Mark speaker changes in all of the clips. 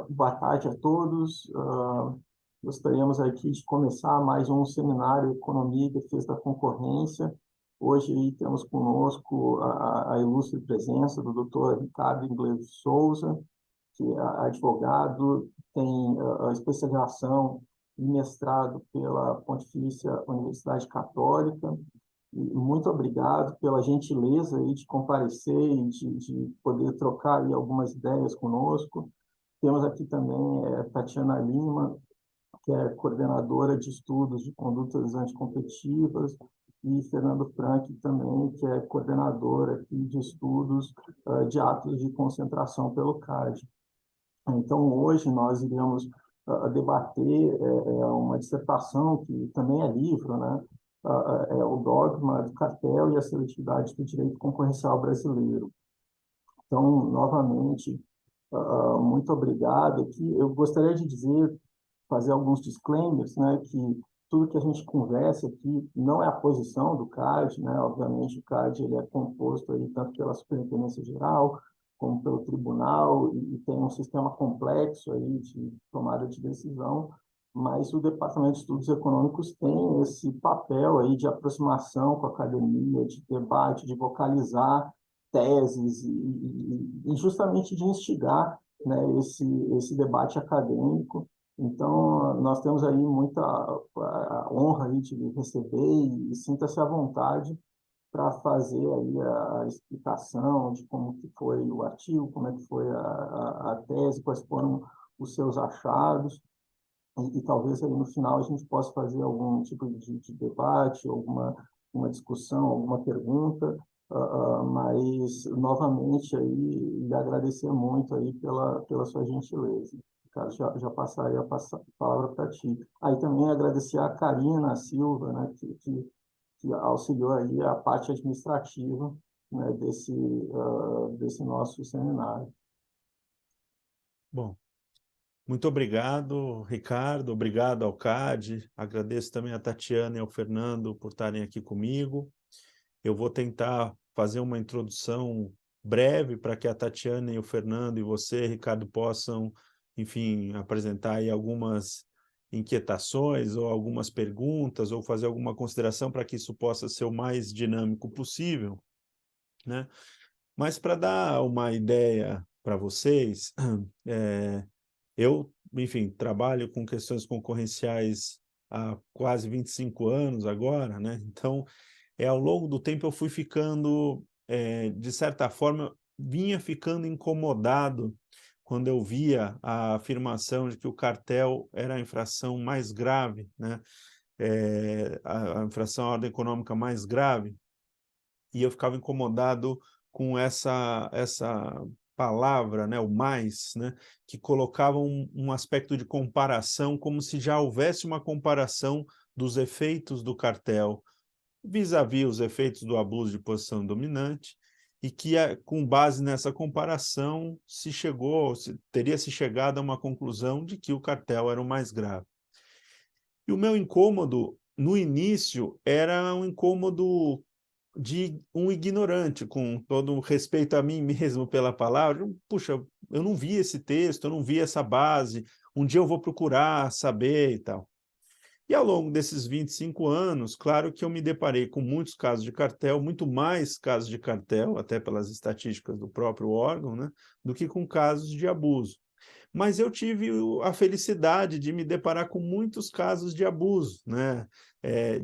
Speaker 1: boa tarde a todos. Gostaríamos aqui de começar mais um seminário Economia e Defesa da Concorrência. Hoje aí temos conosco a ilustre presença do Dr. Ricardo Inglês de Souza, que é advogado, tem a especialização e mestrado pela Pontifícia Universidade Católica. E muito obrigado pela gentileza aí de comparecer e de poder trocar aí algumas ideias conosco. Temos aqui também Tatiana Lima, que é coordenadora de estudos de condutas anticompetitivas, e Fernando Franck também, que é coordenadora aqui de estudos de atos de concentração pelo CAD. Então, hoje nós iremos debater uma dissertação que também é livro, né? É o dogma do cartel e a seletividade do direito concorrencial brasileiro. Então, novamente, muito obrigado. Aqui eu gostaria de dizer, fazer alguns disclaimers, né, que tudo que a gente conversa aqui não é a posição do CAD, né? Obviamente, o CAD ele é composto aí tanto pela Superintendência Geral, como pelo tribunal, e tem um sistema complexo aí de tomada de decisão, mas o Departamento de Estudos Econômicos tem esse papel aí de aproximação com a academia, de debate, de vocalizar teses e justamente de instigar, né, esse debate acadêmico. Então, nós temos aí muita honra aí de receber e sinta-se à vontade para fazer aí a explicação de como que foi o artigo, como é que foi a tese, quais foram os seus achados, e talvez aí no final a gente possa fazer algum tipo de debate, alguma uma discussão, alguma pergunta, mas novamente aí lhe agradecer muito aí pela sua gentileza. Cara, já passaria a palavra para ti. Aí também agradecer a Karina Silva, né, que auxiliou aí a parte administrativa, né, desse nosso seminário.
Speaker 2: Bom, muito obrigado, Ricardo, obrigado ao CAD, agradeço também a Tatiana e ao Fernando por estarem aqui comigo. Eu vou tentar fazer uma introdução breve para que a Tatiana e o Fernando e você, Ricardo, possam, enfim, apresentar aí algumas inquietações ou algumas perguntas ou fazer alguma consideração para que isso possa ser o mais dinâmico possível, né? Mas para dar uma ideia para vocês, eu, enfim, trabalho com questões concorrenciais há quase 25 anos agora, né? Então, ao longo do tempo eu fui ficando, de certa forma, vinha ficando incomodado quando eu via a afirmação de que o cartel era a infração mais grave, né? A infração à ordem econômica mais grave, e eu ficava incomodado com essa palavra, né, o mais, né, que colocava um aspecto de comparação, como se já houvesse uma comparação dos efeitos do cartel vis-à-vis os efeitos do abuso de posição dominante, e que, com base nessa comparação, teria se chegado a uma conclusão de que o cartel era o mais grave. E o meu incômodo, no início, era um incômodo de um ignorante, com todo o respeito a mim mesmo pela palavra. Puxa, eu não vi esse texto, eu não vi essa base, um dia eu vou procurar saber e tal. E ao longo desses 25 anos, claro que eu me deparei com muitos casos de cartel, muito mais casos de cartel, até pelas estatísticas do próprio órgão, né, do que com casos de abuso. Mas eu tive a felicidade de me deparar com muitos casos de abuso, né?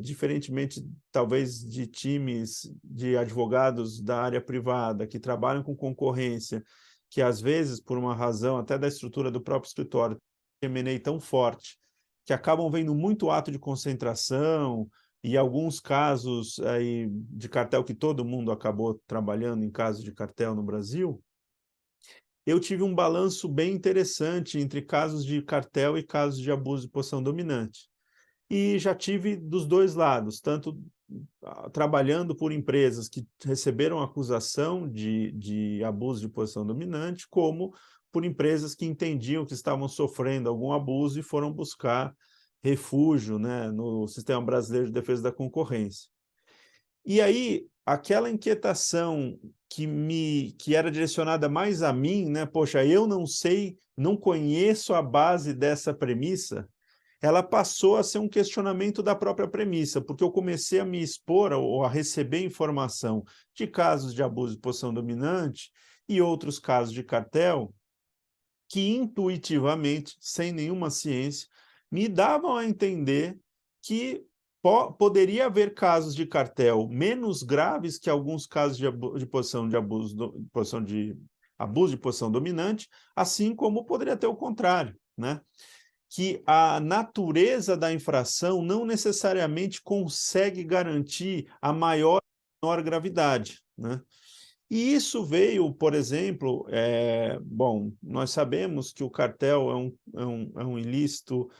Speaker 2: Diferentemente, talvez, de times de advogados da área privada que trabalham com concorrência, que às vezes, por uma razão até da estrutura do próprio escritório, tem M&A tão forte, que acabam vendo muito ato de concentração e alguns casos aí de cartel que todo mundo acabou trabalhando em casos de cartel no Brasil. Eu tive um balanço bem interessante entre casos de cartel e casos de abuso de posição dominante. E já tive dos dois lados, tanto trabalhando por empresas que receberam acusação de abuso de posição dominante, como por empresas que entendiam que estavam sofrendo algum abuso e foram buscar refúgio, né, no Sistema Brasileiro de Defesa da Concorrência. E aí, aquela inquietação que era direcionada mais a mim, né? Poxa, eu não sei, não conheço a base dessa premissa, ela passou a ser um questionamento da própria premissa, porque eu comecei a me expor ou a receber informação de casos de abuso de posição dominante e outros casos de cartel que intuitivamente, sem nenhuma ciência, me davam a entender que poderia haver casos de cartel menos graves que alguns casos de posição de abuso, abuso de posição dominante, assim como poderia ter o contrário, né? Que a natureza da infração não necessariamente consegue garantir a maior ou menor gravidade, né? E isso veio, por exemplo, bom, nós sabemos que o cartel é um ilícito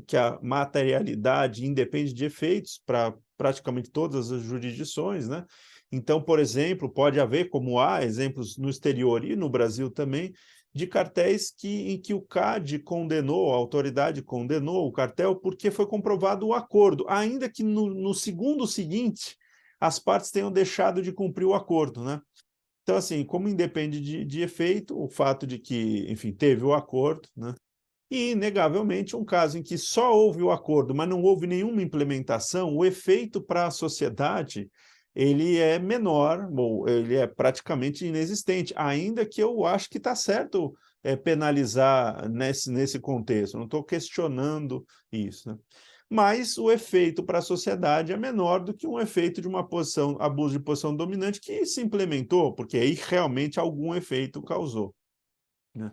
Speaker 2: que a materialidade independe de efeitos para praticamente todas as jurisdições, né? Então, por exemplo, pode haver, como há exemplos no exterior e no Brasil também, de cartéis em que o CAD condenou, a autoridade condenou o cartel porque foi comprovado o acordo, ainda que no segundo seguinte as partes tenham deixado de cumprir o acordo, né? Então, assim, como independe de efeito, o fato de que, enfim, teve o acordo, né? E, inegavelmente, um caso em que só houve o acordo, mas não houve nenhuma implementação, o efeito para a sociedade, ele é menor, ou ele é praticamente inexistente, ainda que eu acho que está certo penalizar nesse contexto, não estou questionando isso, né? Mas o efeito para a sociedade é menor do que um efeito de uma posição, abuso de posição dominante que se implementou, porque aí realmente algum efeito causou, né?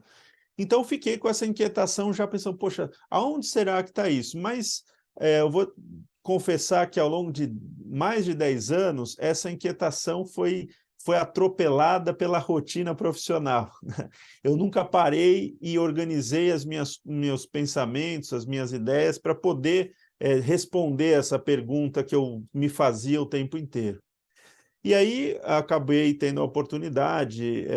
Speaker 2: Então, fiquei com essa inquietação, já pensando, poxa, aonde será que está isso? Mas eu vou confessar que ao longo de mais de 10 anos, essa inquietação foi atropelada pela rotina profissional. Eu nunca parei e organizei meus pensamentos, as minhas ideias, para poder responder essa pergunta que eu me fazia o tempo inteiro. E aí acabei tendo a oportunidade,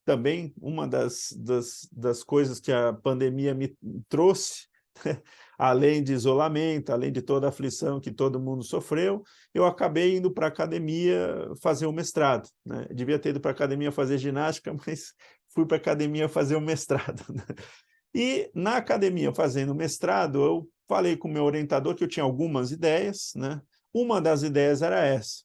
Speaker 2: também uma das coisas que a pandemia me trouxe, além de isolamento, além de toda a aflição que todo mundo sofreu, eu acabei indo para a academia fazer o mestrado, né? Devia ter ido para a academia fazer ginástica, mas fui para a academia fazer o mestrado, né? E na academia fazendo o mestrado, eu falei com o meu orientador que eu tinha algumas ideias, né? Uma das ideias era essa.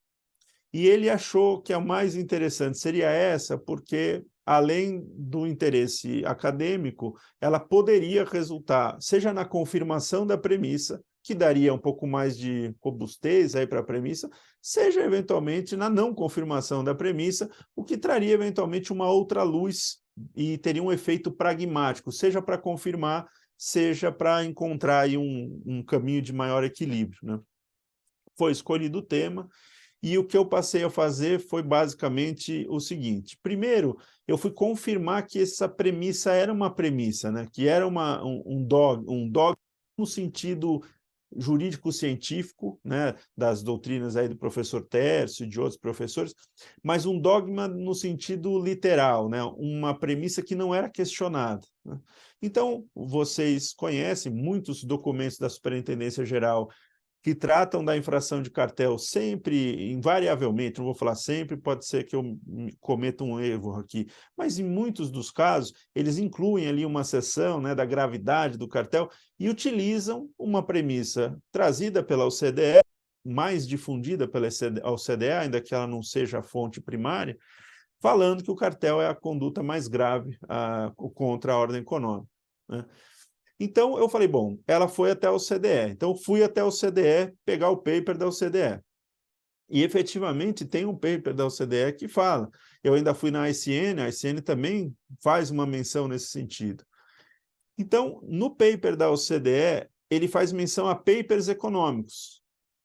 Speaker 2: E ele achou que a mais interessante seria essa, porque, além do interesse acadêmico, ela poderia resultar, seja na confirmação da premissa, que daria um pouco mais de robustez aí para a premissa, seja eventualmente na não confirmação da premissa, o que traria eventualmente uma outra luz e teria um efeito pragmático, seja para confirmar, seja para encontrar aí um caminho de maior equilíbrio, né? Foi escolhido o tema, e o que eu passei a fazer foi basicamente o seguinte: primeiro, eu fui confirmar que essa premissa era uma premissa, né? Que era um dogma no sentido jurídico-científico, né? Das doutrinas aí do professor Tércio e de outros professores, mas um dogma no sentido literal, né? Uma premissa que não era questionada, né? Então, vocês conhecem muitos documentos da Superintendência Geral que tratam da infração de cartel sempre, invariavelmente, não vou falar sempre, pode ser que eu cometa um erro aqui, mas em muitos dos casos, eles incluem ali uma seção, né, da gravidade do cartel e utilizam uma premissa trazida pela OCDE, mais difundida pela OCDE, ainda que ela não seja a fonte primária, falando que o cartel é a conduta mais grave contra a ordem econômica, né? Então, eu falei, bom, ela foi até o CDE. Então, fui até o CDE pegar o paper da OCDE. E, efetivamente, tem um paper da OCDE que fala. Eu ainda fui na ICN, a ICN também faz uma menção nesse sentido. Então, no paper da OCDE, ele faz menção a papers econômicos,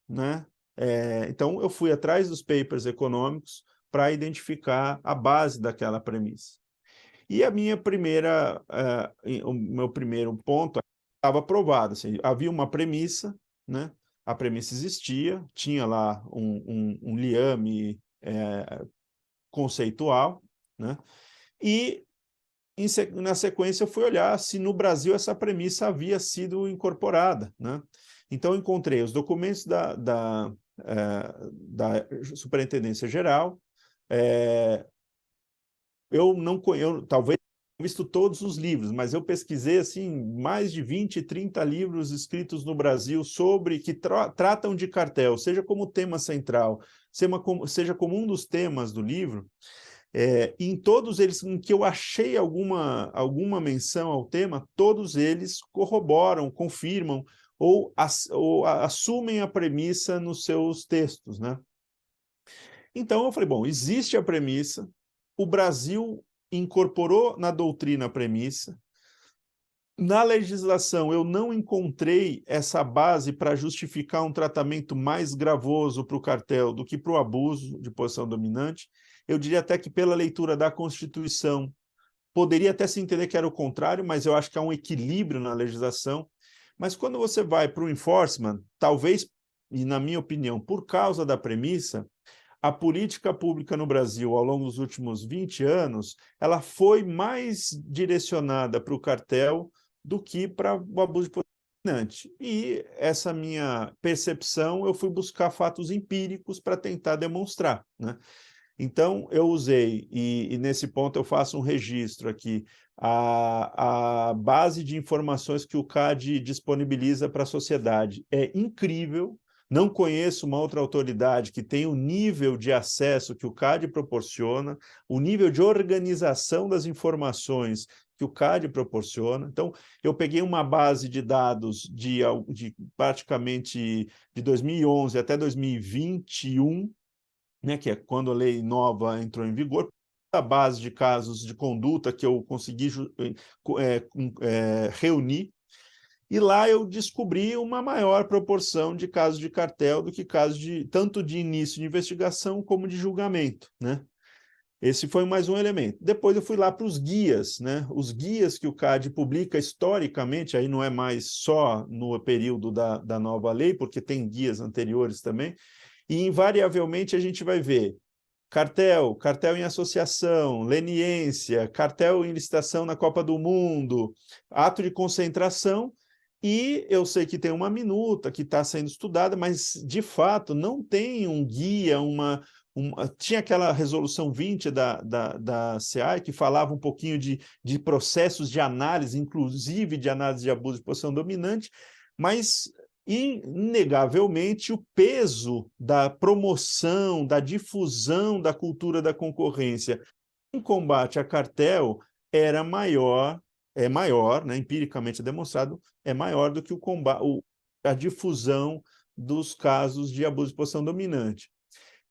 Speaker 2: né? Então, eu fui atrás dos papers econômicos para identificar a base daquela premissa. E a minha o meu primeiro ponto estava provado, assim, havia uma premissa, né? A premissa existia, tinha lá um liame conceitual, né? E na sequência eu fui olhar se no Brasil essa premissa havia sido incorporada, né? Então eu encontrei os documentos da Superintendência Geral. Eu não conheço, talvez tenha visto todos os livros, mas eu pesquisei assim, mais de 20, 30 livros escritos no Brasil sobre que tratam de cartel, seja como tema central, seja como um dos temas do livro. Em todos eles em que eu achei alguma menção ao tema, todos eles corroboram, confirmam ou assumem a premissa nos seus textos, né? Então eu falei, bom, existe a premissa, o Brasil incorporou na doutrina a premissa, na legislação eu não encontrei essa base para justificar um tratamento mais gravoso para o cartel do que para o abuso de posição dominante. Eu diria até que pela leitura da Constituição, poderia até se entender que era o contrário, mas eu acho que há um equilíbrio na legislação. Mas quando você vai para o enforcement, talvez, e na minha opinião, por causa da premissa, a política pública no Brasil, ao longo dos últimos 20 anos, ela foi mais direcionada para o cartel do que para o abuso de posição dominante. E essa minha percepção, eu fui buscar fatos empíricos para tentar demonstrar, né? Então, eu usei, e nesse ponto eu faço um registro aqui, a base de informações que o CAD disponibiliza para a sociedade. É incrível, não conheço uma outra autoridade que tenha o nível de acesso que o CAD proporciona, o nível de organização das informações que o CAD proporciona. Então, eu peguei uma base de dados de praticamente de 2011 até 2021, né, que é quando a lei nova entrou em vigor, a base de casos de conduta que eu consegui reunir, e lá eu descobri uma maior proporção de casos de cartel do que casos tanto de início de investigação como de julgamento, né? Esse foi mais um elemento. Depois eu fui lá para os guias, né? Os guias que o CAD publica historicamente, aí não é mais só no período da nova lei, porque tem guias anteriores também, e invariavelmente a gente vai ver cartel, cartel em associação, leniência, cartel em licitação na Copa do Mundo, ato de concentração, e eu sei que tem uma minuta que está sendo estudada, mas de fato não tem um guia, tinha aquela resolução 20 da CEAI que falava um pouquinho de processos de análise, inclusive de análise de abuso de posição dominante, mas inegavelmente o peso da promoção, da difusão da cultura da concorrência em combate a cartel era maior, é maior, né, empiricamente demonstrado, é maior do que a difusão dos casos de abuso de posição dominante.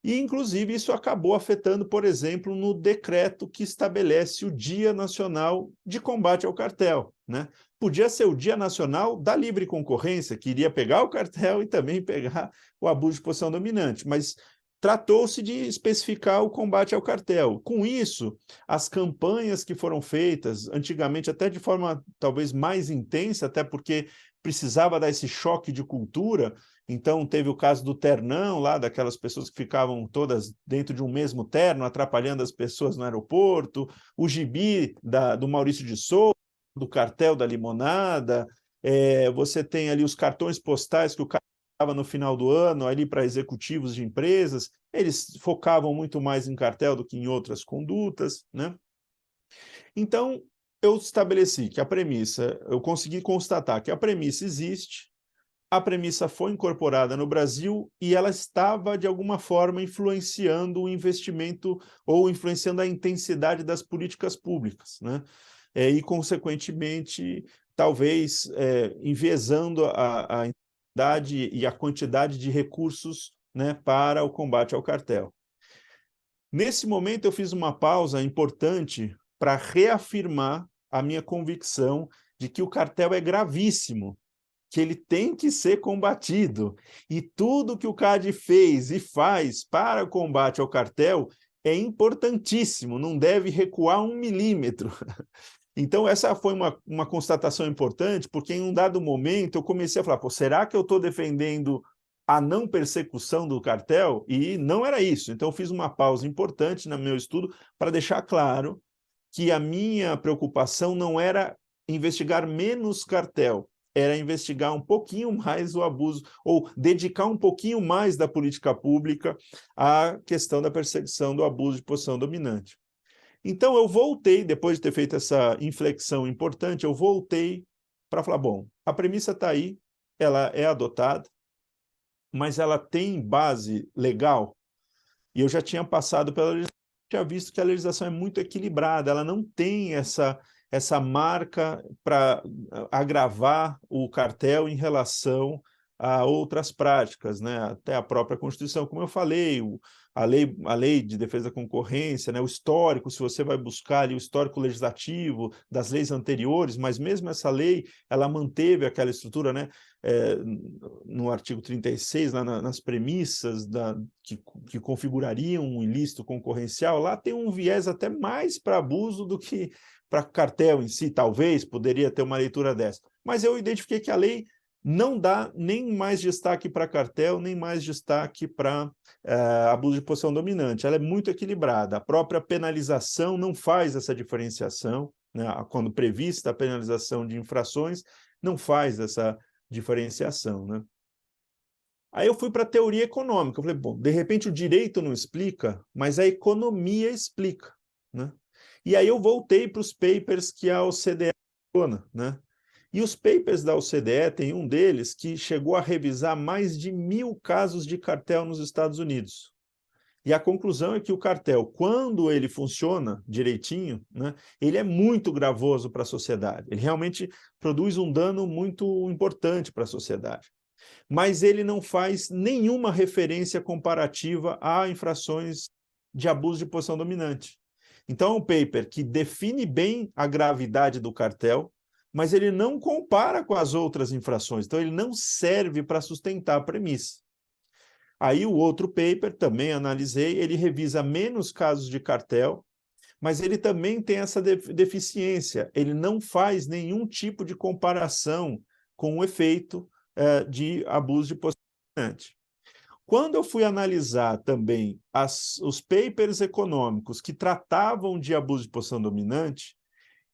Speaker 2: E, inclusive, isso acabou afetando, por exemplo, no decreto que estabelece o Dia Nacional de Combate ao Cartel, né? Podia ser o Dia Nacional da Livre Concorrência, que iria pegar o cartel e também pegar o abuso de posição dominante, mas tratou-se de especificar o combate ao cartel. Com isso, as campanhas que foram feitas, antigamente até de forma talvez mais intensa, até porque precisava dar esse choque de cultura. Então, teve o caso do ternão lá, daquelas pessoas que ficavam todas dentro de um mesmo terno, atrapalhando as pessoas no aeroporto, o gibi do Maurício de Souza, do cartel da limonada, você tem ali os cartões postais que o cara dava no final do ano ali para executivos de empresas, eles focavam muito mais em cartel do que em outras condutas, né? Então, eu estabeleci que a premissa, eu consegui constatar que a premissa existe, a premissa foi incorporada no Brasil e ela estava, de alguma forma, influenciando o investimento ou influenciando a intensidade das políticas públicas, né? E, consequentemente, talvez enviesando a intensidade e a quantidade de recursos, né, para o combate ao cartel. Nesse momento, eu fiz uma pausa importante para reafirmar a minha convicção de que o cartel é gravíssimo, que ele tem que ser combatido. E tudo que o CAD fez e faz para o combate ao cartel é importantíssimo, não deve recuar 1 milímetro. Então, essa foi uma constatação importante, porque em um dado momento eu comecei a falar, pô, será que eu estou defendendo a não persecução do cartel? E não era isso. Então, eu fiz uma pausa importante no meu estudo para deixar claro que a minha preocupação não era investigar menos cartel, era investigar um pouquinho mais o abuso, ou dedicar um pouquinho mais da política pública à questão da perseguição do abuso de posição dominante. Então, eu voltei, depois de ter feito essa inflexão importante, eu voltei para falar, bom, a premissa está aí, ela é adotada, mas ela tem base legal, e eu já tinha passado pela legislação, tinha visto que a legislação é muito equilibrada, ela não tem essa marca para agravar o cartel em relação a outras práticas, né? Até a própria Constituição, como eu falei, a lei de defesa da concorrência, né? O histórico, se você vai buscar ali o histórico legislativo das leis anteriores, mas mesmo essa lei, ela manteve aquela estrutura, né? No artigo 36, lá nas premissas que configurariam um ilícito concorrencial, lá tem um viés até mais para abuso do que para cartel em si, talvez, poderia ter uma leitura dessa. Mas eu identifiquei que a lei não dá nem mais destaque para cartel, nem mais destaque para abuso de posição dominante. Ela é muito equilibrada. A própria penalização não faz essa diferenciação, né? Quando prevista a penalização de infrações, não faz essa diferenciação, né? Aí eu fui para a teoria econômica. Eu falei, bom, de repente o direito não explica, mas a economia explica, né? E aí eu voltei para os papers que a OCDE menciona, né? E os papers da OCDE, tem um deles que chegou a revisar mais de 1.000 casos de cartel nos Estados Unidos. E a conclusão é que o cartel, quando ele funciona direitinho, né, ele é muito gravoso para a sociedade. Ele realmente produz um dano muito importante para a sociedade. Mas ele não faz nenhuma referência comparativa a infrações de abuso de posição dominante. Então, é um paper que define bem a gravidade do cartel, mas ele não compara com as outras infrações. Então, ele não serve para sustentar a premissa. Aí, o outro paper, também analisei, ele revisa menos casos de cartel, mas ele também tem essa deficiência. Ele não faz nenhum tipo de comparação com o efeito de abuso de posição dominante. Quando eu fui analisar também os papers econômicos que tratavam de abuso de posição dominante,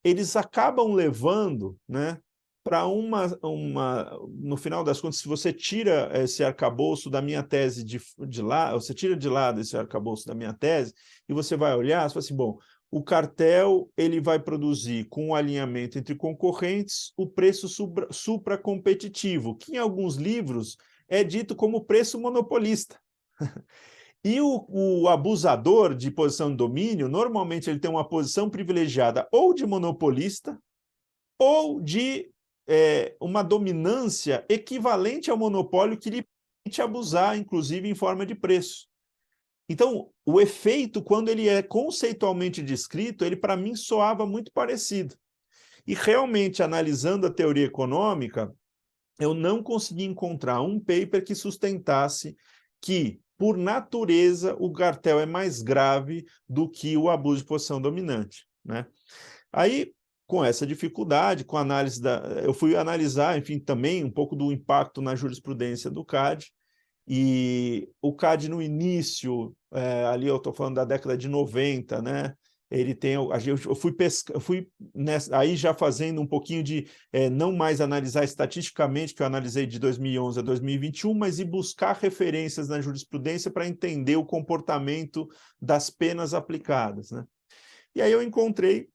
Speaker 2: eles acabam levando, né, para no final das contas, se você tira esse arcabouço da minha tese de lá, você tira de lado esse arcabouço da minha tese e você vai olhar, você fala assim, bom, o cartel ele vai produzir, com o alinhamento entre concorrentes, o preço supracompetitivo, que em alguns livros é dito como preço monopolista. E o abusador de posição de domínio, normalmente ele tem uma posição privilegiada ou de monopolista ou de uma dominância equivalente ao monopólio que lhe permite abusar, inclusive em forma de preço. Então, o efeito, quando ele é conceitualmente descrito, ele para mim soava muito parecido. E realmente, analisando a teoria econômica, eu não consegui encontrar um paper que sustentasse que, por natureza, o cartel é mais grave do que o abuso de posição dominante, né? Aí, com essa dificuldade, com a análise eu fui analisar, enfim, também um pouco do impacto na jurisprudência do CAD, e o CAD no início, ali eu estou falando da década de 90, né? Ele tem, eu fui aí já fazendo um pouquinho de não mais analisar estatisticamente, que eu analisei de 2011 a 2021, mas ir buscar referências na jurisprudência para entender o comportamento das penas aplicadas, né? E aí eu encontrei,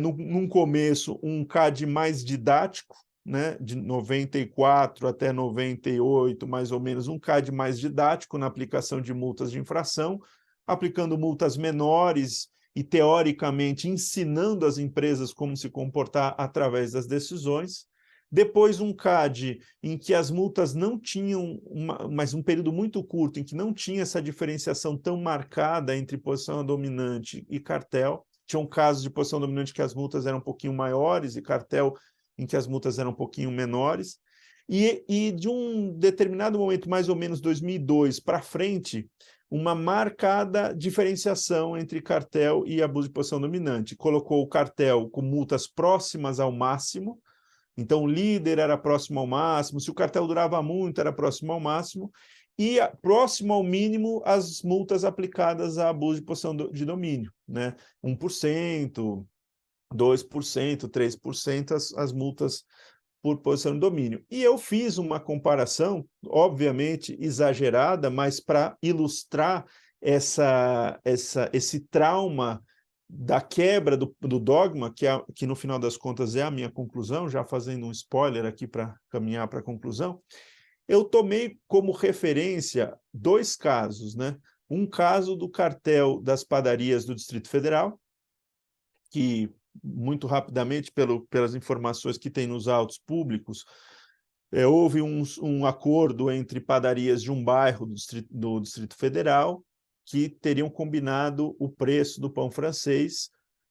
Speaker 2: num começo, um CAD mais didático, né, de 94 até 98, mais ou menos, um CAD mais didático na aplicação de multas de infração, aplicando multas menores e, teoricamente, ensinando as empresas como se comportar através das decisões. Depois, um CAD em que as multas não tinham, mas um período muito curto, em que não tinha essa diferenciação tão marcada entre posição dominante e cartel. Tinham casos de posição dominante que as multas eram um pouquinho maiores e cartel em que as multas eram um pouquinho menores. E de um determinado momento, mais ou menos 2002 para frente, uma marcada diferenciação entre cartel e abuso de posição dominante. Colocou o cartel com multas próximas ao máximo, então o líder era próximo ao máximo, se o cartel durava muito, era próximo ao máximo, e próximo ao mínimo as multas aplicadas a abuso de posição de domínio, né? 1%, 2%, 3% as multas por posição de domínio. E eu fiz uma comparação, obviamente exagerada, mas para ilustrar esse trauma da quebra do dogma, que no final das contas é a minha conclusão, já fazendo um spoiler aqui para caminhar para a conclusão, eu tomei como referência 2 casos, né? Um caso do cartel das padarias do Distrito Federal, que muito rapidamente, pelas informações que tem nos autos públicos, houve um acordo entre padarias de um bairro do Distrito Federal que teriam combinado o preço do pão francês,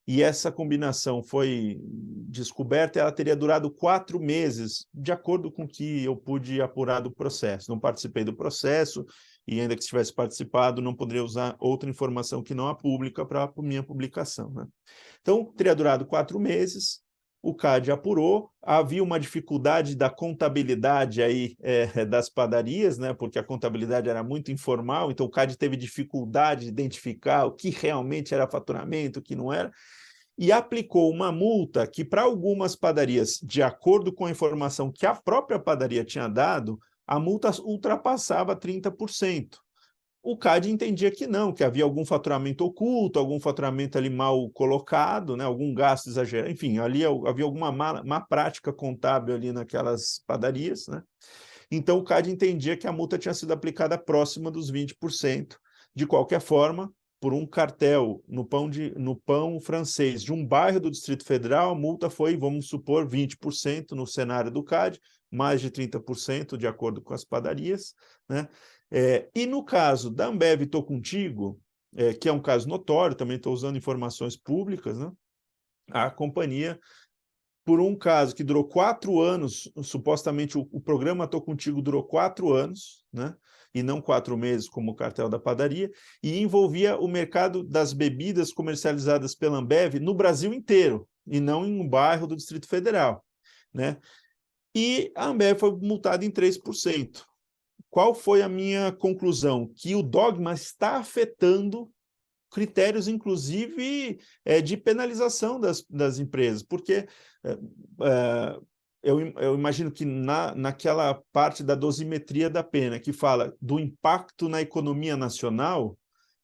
Speaker 2: e essa combinação foi descoberta, ela teria durado 4 meses, de acordo com o que eu pude apurar do processo. Não participei do processo, e ainda que tivesse participado, não poderia usar outra informação que não a pública para a minha publicação, né? Então, teria durado 4 meses, o CAD apurou, havia uma dificuldade da contabilidade aí, das padarias, né, porque a contabilidade era muito informal, então o CAD teve dificuldade de identificar o que realmente era faturamento, o que não era, e aplicou uma multa que, para algumas padarias, de acordo com a informação que a própria padaria tinha dado, a multa ultrapassava 30%. O CAD entendia que não, que havia algum faturamento oculto, algum faturamento ali mal colocado, né, algum gasto exagerado, enfim, ali havia alguma má prática contábil ali naquelas padarias, né? Então o CAD entendia que a multa tinha sido aplicada próxima dos 20%. De qualquer forma, por um cartel no pão francês de um bairro do Distrito Federal, a multa foi, vamos supor, 20% no cenário do CAD, mais de 30% de acordo com as padarias, né? E no caso da Ambev Tô Contigo, que é um caso notório, também estou usando informações públicas, né? A companhia, por um caso que durou 4 anos, supostamente o programa Tô Contigo durou 4 anos, né? E não 4 meses, como o cartel da padaria, e envolvia o mercado das bebidas comercializadas pela Ambev no Brasil inteiro, e não em um bairro do Distrito Federal, né? E a Ambev foi multada em 3%. Qual foi a minha conclusão? Que o dogma está afetando critérios, inclusive, de penalização das empresas, porque eu imagino que naquela parte da dosimetria da pena, que fala do impacto na economia nacional,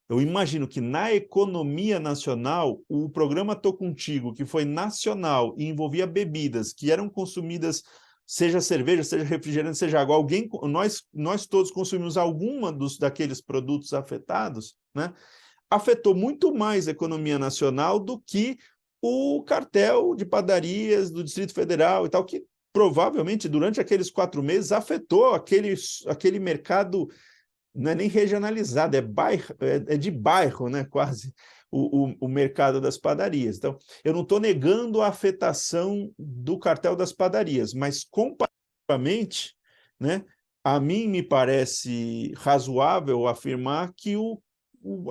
Speaker 2: eu imagino que na economia nacional, o programa Tô Contigo, que foi nacional e envolvia bebidas que eram consumidas, seja cerveja, seja refrigerante, seja água, nós todos consumimos alguma daqueles produtos afetados, né? Afetou muito mais a economia nacional do que o cartel de padarias do Distrito Federal e tal, que provavelmente durante aqueles 4 meses afetou aquele mercado, não é nem regionalizado, é de bairro, né, quase, o mercado das padarias. Então, eu não estou negando a afetação do cartel das padarias, mas comparativamente, né, a mim me parece razoável afirmar que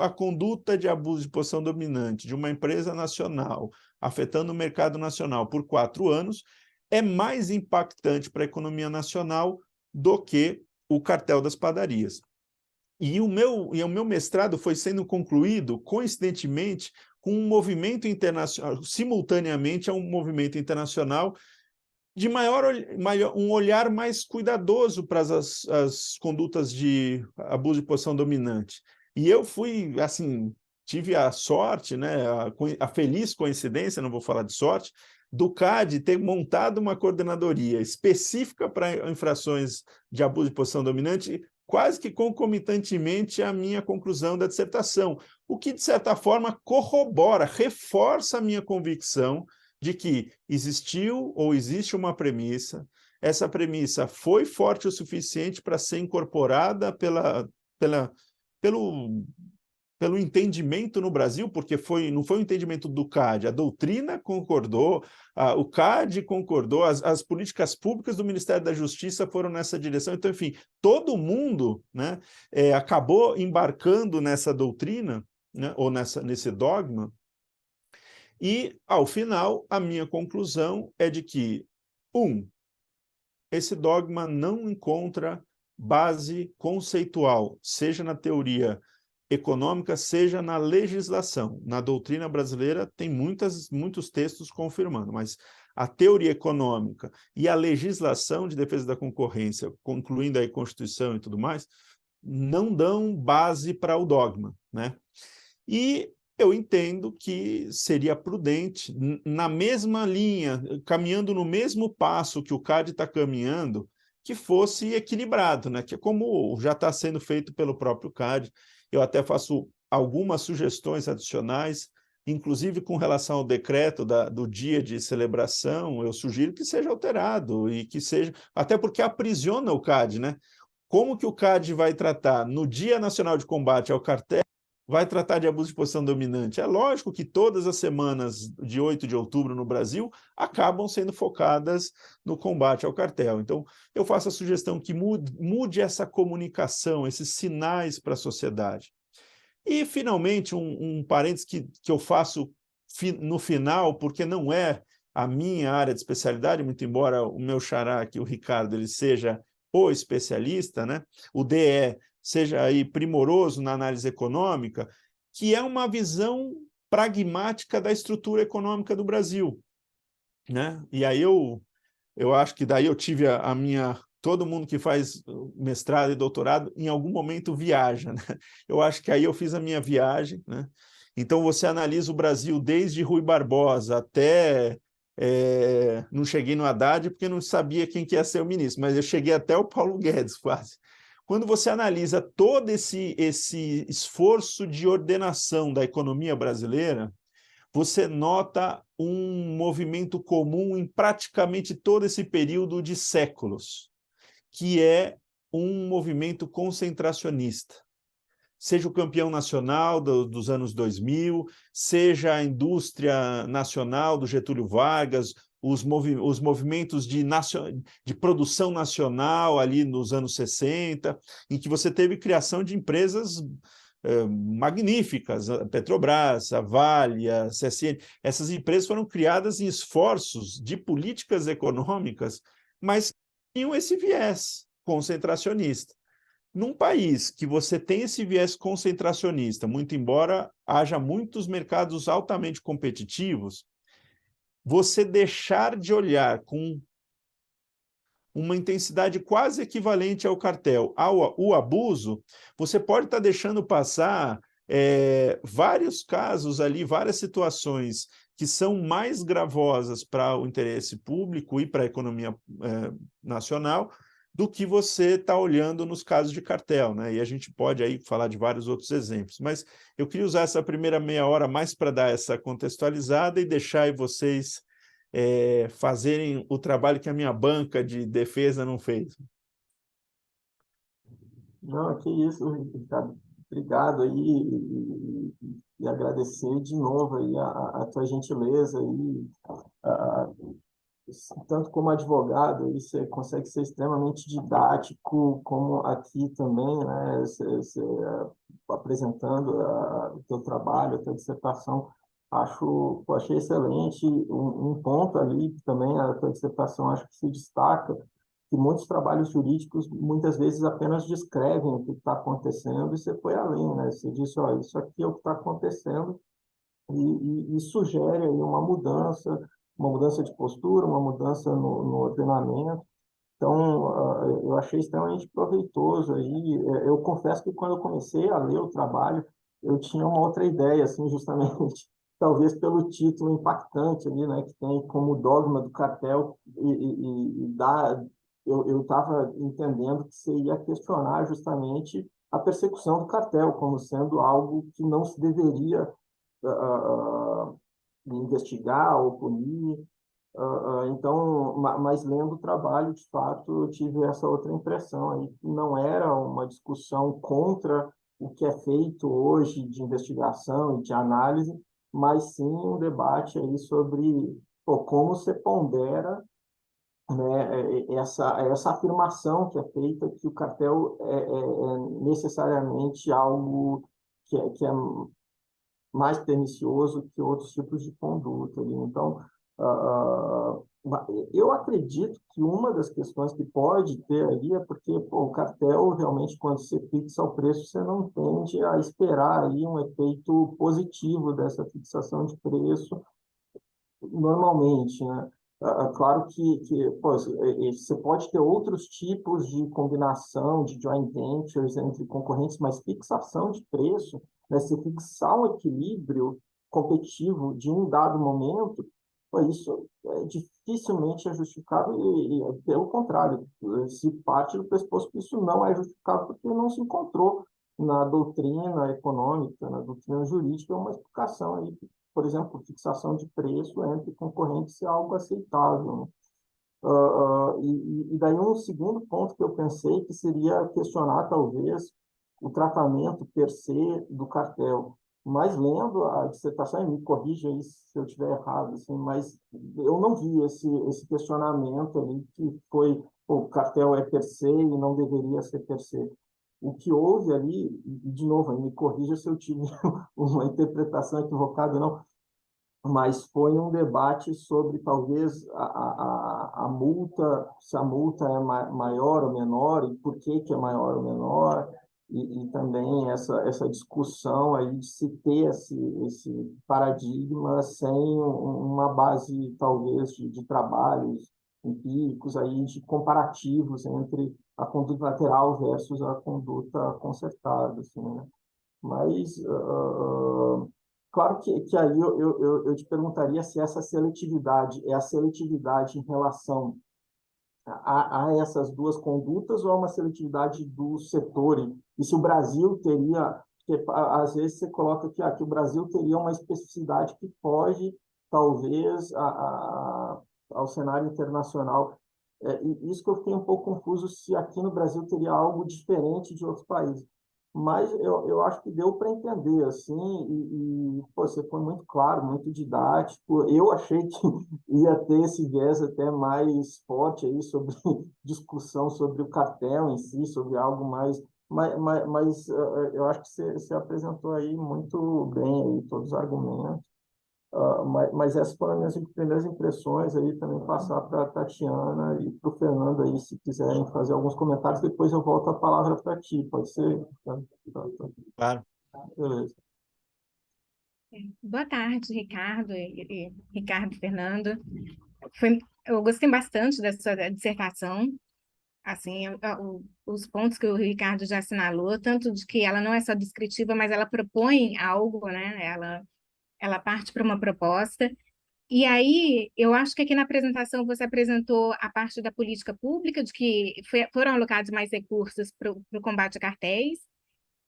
Speaker 2: a conduta de abuso de posição dominante de uma empresa nacional afetando o mercado nacional por 4 anos é mais impactante para a economia nacional do que o cartel das padarias. E o meu mestrado foi sendo concluído, coincidentemente, com um movimento internacional, simultaneamente a um movimento internacional de um olhar mais cuidadoso para as condutas de abuso de posição dominante. E eu fui, assim, tive a sorte, né, a feliz coincidência, não vou falar de sorte, do CAD ter montado uma coordenadoria específica para infrações de abuso de posição dominante, quase que concomitantemente à minha conclusão da dissertação, o que, de certa forma, corrobora, reforça a minha convicção de que existiu ou existe uma premissa, essa premissa foi forte o suficiente para ser incorporada pelo entendimento no Brasil, porque não foi o entendimento do CAD, a doutrina concordou, o CAD concordou, as políticas públicas do Ministério da Justiça foram nessa direção. Então, enfim, todo mundo, né, acabou embarcando nessa doutrina, né, ou nesse dogma, e, ao final, a minha conclusão é de que, esse dogma não encontra base conceitual, seja na teoria econômica, seja na legislação. Na doutrina brasileira tem muitos textos confirmando, mas a teoria econômica e a legislação de defesa da concorrência, incluindo a Constituição e tudo mais, não dão base para o dogma, né? E eu entendo que seria prudente, na mesma linha, caminhando no mesmo passo que o CAD está caminhando, que fosse equilibrado, né? Que é como já está sendo feito pelo próprio CAD. Eu até faço algumas sugestões adicionais, inclusive com relação ao decreto do dia de celebração, eu sugiro que seja alterado e que seja, até porque aprisiona o CAD, né? Como que o CAD vai tratar no Dia Nacional de Combate ao Cartel, vai tratar de abuso de posição dominante? É lógico que todas as semanas de 8 de outubro no Brasil acabam sendo focadas no combate ao cartel. Então, eu faço a sugestão que mude essa comunicação, esses sinais para a sociedade. E, finalmente, um parênteses que eu faço no final, porque não é a minha área de especialidade, muito embora o meu xará aqui, o Ricardo, ele seja o especialista, né? O DE seja aí primoroso na análise econômica, que é uma visão pragmática da estrutura econômica do Brasil, né? E aí eu acho que daí eu tive a minha... Todo mundo que faz mestrado e doutorado, em algum momento viaja, né? Eu acho que aí eu fiz a minha viagem, né? Então, você analisa o Brasil desde Rui Barbosa até... não cheguei no Haddad porque não sabia quem que ia ser o ministro, mas eu cheguei até o Paulo Guedes, quase. Quando você analisa todo esse esforço de ordenação da economia brasileira, você nota um movimento comum em praticamente todo esse período de séculos, que é um movimento concentracionista. Seja o campeão nacional dos anos 2000, seja a indústria nacional do Getúlio Vargas, os movimentos de produção nacional ali nos anos 60, em que você teve criação de empresas magníficas, a Petrobras, a Vale, a CSN. Essas empresas foram criadas em esforços de políticas econômicas, mas tinham esse viés concentracionista. Num país que você tem esse viés concentracionista, muito embora haja muitos mercados altamente competitivos, você deixar de olhar com uma intensidade quase equivalente ao cartel, ao abuso, você pode estar deixando passar vários casos ali, várias situações que são mais gravosas para o interesse público e para a economia nacional do que você está olhando nos casos de cartel, né? E a gente pode aí falar de vários outros exemplos, mas eu queria usar essa primeira meia hora mais para dar essa contextualizada e deixar aí vocês fazerem o trabalho que a minha banca de defesa não fez.
Speaker 1: Não, que isso, Ricardo. Obrigado aí e agradecer de novo aí a tua gentileza aí, a, tanto como advogado, aí você consegue ser extremamente didático, como aqui também, né? Você apresentando o teu trabalho, a tua dissertação, achei excelente. Um ponto ali que também a tua dissertação acho que se destaca, que muitos trabalhos jurídicos muitas vezes apenas descrevem o que está acontecendo e você foi além, né? Você disse, ó, isso aqui é o que está acontecendo e sugere aí uma mudança de postura, uma mudança no ordenamento. Então, eu achei extremamente proveitoso aí. Eu confesso que quando eu comecei a ler o trabalho, eu tinha uma outra ideia, assim, justamente, talvez pelo título impactante ali, né, que tem como dogma do cartel eu estava entendendo que você ia questionar justamente a persecução do cartel como sendo algo que não se deveria investigar ou punir. Então, mas lendo o trabalho, de fato, eu tive essa outra impressão aí, que não era uma discussão contra o que é feito hoje de investigação e de análise, mas sim um debate aí sobre como se pondera, né, essa afirmação que é feita que o cartel é necessariamente algo que é mais pernicioso que outros tipos de conduta ali. Então, ah, eu acredito que uma das questões que pode ter ali é porque o cartel, realmente, quando você fixa o preço, você não tende a esperar aí um efeito positivo dessa fixação de preço normalmente, né? Claro que pô, você pode ter outros tipos de combinação de joint ventures entre concorrentes, mas fixação de preço, né, se fixar um equilíbrio competitivo de um dado momento, pô, isso dificilmente é justificável pelo contrário, se parte do pressuposto que isso não é justificável porque não se encontrou na doutrina econômica, na doutrina jurídica, uma explicação aí, por exemplo, fixação de preço entre concorrentes é algo aceitável, né? E daí um segundo ponto que eu pensei que seria questionar talvez o tratamento per se do cartel. Mas lendo a dissertação, e me corrija aí se eu estiver errado, assim, mas eu não vi esse questionamento ali que foi o cartel é per se e não deveria ser per se. O que houve ali, e de novo, me corrija se eu tive uma interpretação equivocada, não, mas foi um debate sobre talvez a multa, se a multa é maior ou menor, e por que é maior ou menor, e também essa discussão aí de se ter esse paradigma sem uma base, talvez, de trabalhos empíricos, aí, de comparativos entre a conduta lateral versus a conduta concertada, assim, né? Mas, claro que aí eu te perguntaria se essa seletividade é a seletividade em relação a essas duas condutas ou é uma seletividade do setor? E se o Brasil teria, porque às vezes você coloca que o Brasil teria uma especificidade que foge, talvez, ao cenário internacional. E isso que eu fiquei um pouco confuso se aqui no Brasil teria algo diferente de outros países. Mas eu acho que deu para entender, assim, pô, você foi muito claro, muito didático. Eu achei que ia ter esse viés até mais forte aí sobre discussão sobre o cartel em si, sobre algo mais... Mas eu acho que você apresentou aí muito bem aí todos os argumentos. Mas essas foram as minhas primeiras impressões aí, também passar para a Tatiana e para o Fernando aí, se quiserem fazer alguns comentários, depois eu volto a palavra para ti, pode ser?
Speaker 2: Claro.
Speaker 1: Beleza.
Speaker 3: Boa tarde, Ricardo e Ricardo e Fernando. Eu gostei bastante da sua dissertação. Assim, os pontos que o Ricardo já assinalou, tanto de que ela não é só descritiva, mas ela propõe algo, né? Ela parte para uma proposta. E aí, eu acho que aqui na apresentação você apresentou a parte da política pública, de que foram alocados mais recursos para o combate a cartéis,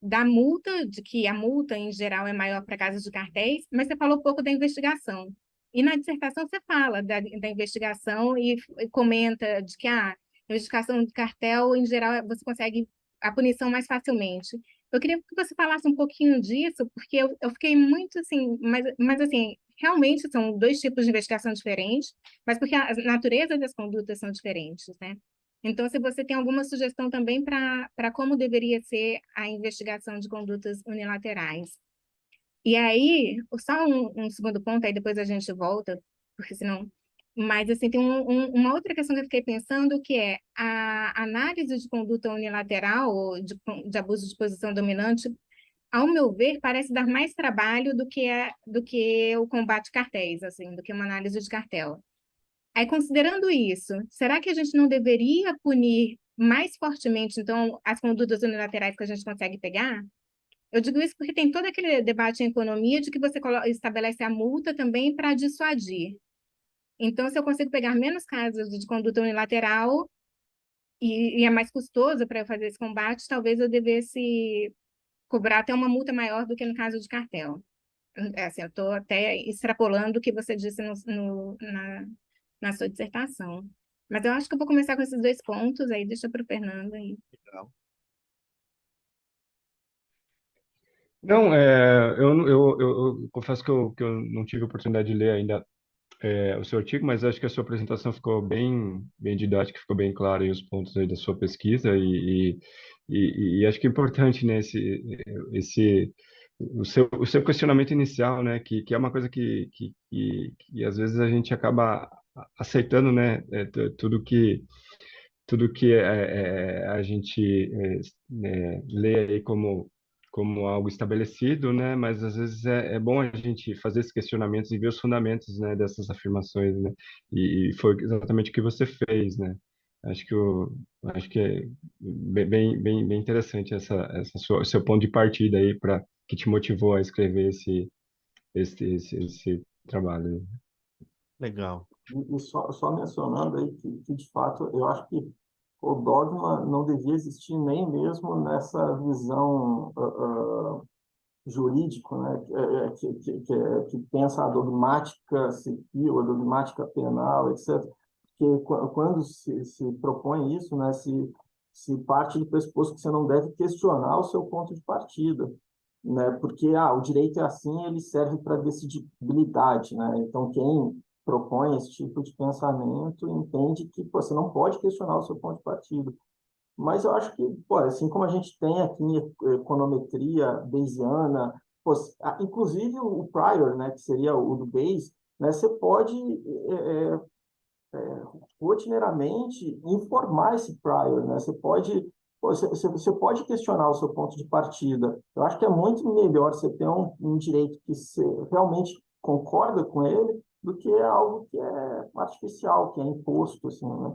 Speaker 3: da multa, de que a multa em geral é maior para casos de cartéis, mas você falou pouco da investigação. E na dissertação você fala da investigação e comenta de que a investigação de cartel, em geral, você consegue a punição mais facilmente. Eu queria que você falasse um pouquinho disso, porque eu fiquei muito assim, mas assim, realmente são dois tipos de investigação diferentes, mas porque a natureza das condutas são diferentes, né? Então, se você tem alguma sugestão também para como deveria ser a investigação de condutas unilaterais. E aí, só um segundo ponto, aí depois a gente volta, porque senão... Mas, assim, tem uma outra questão que eu fiquei pensando, que é a análise de conduta unilateral, ou de abuso de posição dominante, ao meu ver, parece dar mais trabalho do que o combate cartéis, assim, do que uma análise de cartel. Aí, considerando isso, será que a gente não deveria punir mais fortemente, então, as condutas unilaterais que a gente consegue pegar? Eu digo isso porque tem todo aquele debate em economia de que você estabelece a multa também para dissuadir. Então, se eu consigo pegar menos casos de conduta unilateral e é mais custoso para eu fazer esse combate, talvez eu devesse cobrar até uma multa maior do que no caso de cartel. Assim, eu estou até extrapolando o que você disse na sua dissertação. Mas eu acho que eu vou começar com esses dois pontos, aí deixa para o Fernando aí.
Speaker 2: Legal.
Speaker 4: Não, eu confesso que eu não tive a oportunidade de ler ainda o seu artigo, mas acho que a sua apresentação ficou bem didática, ficou bem clara aí os pontos aí da sua pesquisa e acho que é importante, né, o seu questionamento inicial, né, que é uma coisa que às vezes a gente acaba aceitando, né, tudo que a gente lê aí como como algo estabelecido, né? Mas às vezes é bom a gente fazer esses questionamentos e ver os fundamentos, né, dessas afirmações, né? E foi exatamente o que você fez, né? Acho que acho que é bem interessante seu ponto de partida aí para que te motivou a escrever esse trabalho.
Speaker 2: Legal.
Speaker 1: E só mencionando aí que, de fato, eu acho que o dogma não devia existir nem mesmo nessa visão jurídico, né, que pensa a dogmática civil, a dogmática penal, etc. Porque quando se propõe isso, né, se parte do pressuposto que você não deve questionar o seu ponto de partida, né, porque o direito é assim, ele serve para decidibilidade, né, então quem propõe esse tipo de pensamento entende que pô, você não pode questionar o seu ponto de partida. Mas eu acho que, pô, assim como a gente tem aqui econometria bayesiana, pô, inclusive o prior, né, que seria o do Bayes, né, você pode rotineiramente informar esse prior, né? Você pode, pô, você pode questionar o seu ponto de partida. Eu acho que é muito melhor você ter um direito que você realmente concorda com ele do que algo que é artificial, que é imposto, assim, né?